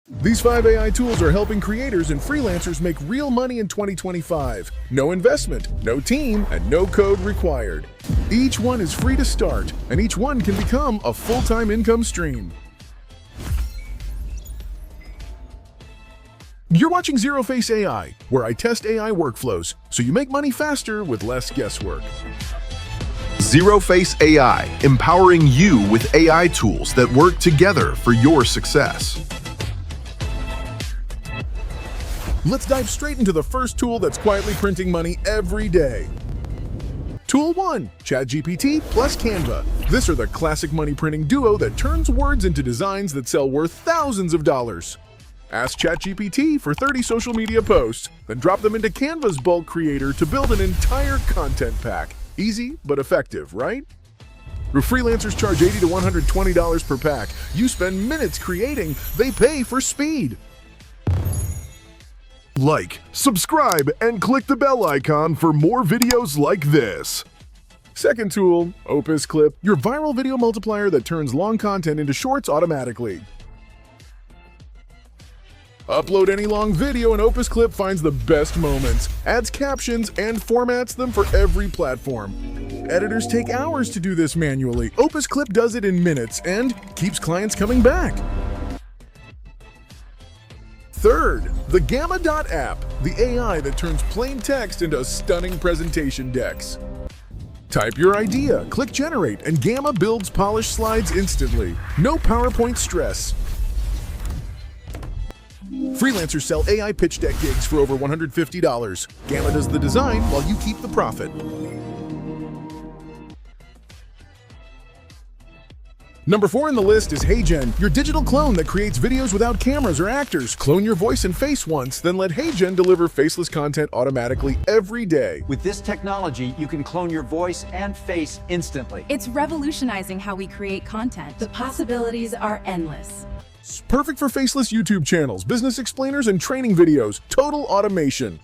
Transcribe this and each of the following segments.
These 5 AI tools are helping creators and freelancers make real money in 2025. No investment, no team, and no code required. Each one is free to start, and each one can become a full-time income stream. You're watching ZeroFace AI, where I test AI workflows so you make money faster with less guesswork. ZeroFace AI, empowering you with AI tools that work together for your success. Let's dive straight into the first tool that's quietly printing money every day. Tool 1, ChatGPT plus Canva. This are the classic money printing duo that turns words into designs that sell worth thousands of dollars. Ask ChatGPT for 30 social media posts, then drop them into Canva's bulk creator to build an entire content pack. Easy, but effective, right? Where freelancers charge $80 to $120 per pack, you spend minutes creating, they pay for speed. Like, subscribe, and click the bell icon for more videos like this. Second tool, OpusClip, your viral video multiplier that turns long content into shorts automatically. Upload any long video and OpusClip finds the best moments, adds captions, and formats them for every platform. Editors take hours to do this manually. OpusClip does it in minutes and keeps clients coming back. Third, the Gamma.app, the AI that turns plain text into stunning presentation decks. Type your idea, click generate, and Gamma builds polished slides instantly. No PowerPoint stress. Freelancers sell AI pitch deck gigs for over $150. Gamma does the design while you keep the profit. Number 4 in the list is HeyGen, your digital clone that creates videos without cameras or actors. Clone your voice and face once, then let HeyGen deliver faceless content automatically every day. With this technology, you can clone your voice and face instantly. It's revolutionizing how we create content. The possibilities are endless. It's perfect for faceless YouTube channels, business explainers, and training videos. Total automation.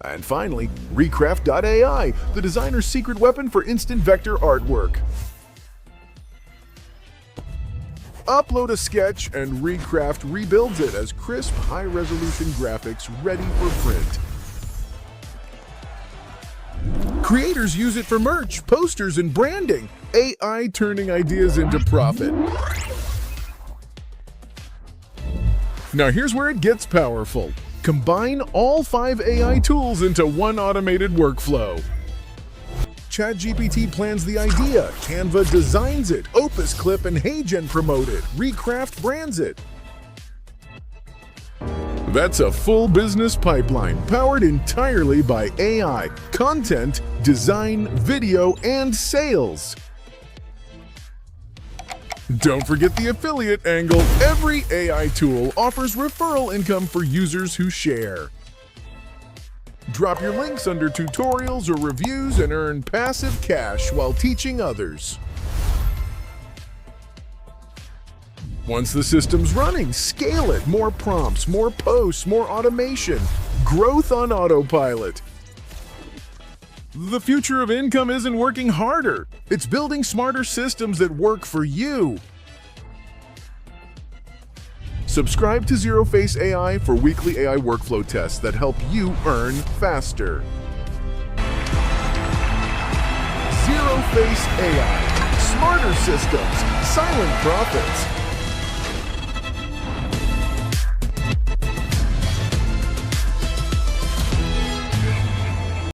And finally, Recraft.ai, the designer's secret weapon for instant vector artwork. Upload a sketch and Recraft rebuilds it as crisp, high-resolution graphics ready for print. Creators use it for merch, posters, and branding. AI turning ideas into profit. Now here's where it gets powerful. Combine all 5 AI tools into one automated workflow. ChatGPT plans the idea, Canva designs it, OpusClip and HeyGen promote it, Recraft brands it. That's a full business pipeline powered entirely by AI, content, design, video, and sales. Don't forget the affiliate angle. Every AI tool offers referral income for users who share. Drop your links under tutorials or reviews and earn passive cash while teaching others. Once the system's running, scale it. More prompts, more posts, more automation. Growth on autopilot. The future of income isn't working harder. It's building smarter systems that work for you. Subscribe to ZeroFace AI for weekly AI workflow tests that help you earn faster. ZeroFace AI. Smarter systems, silent profits.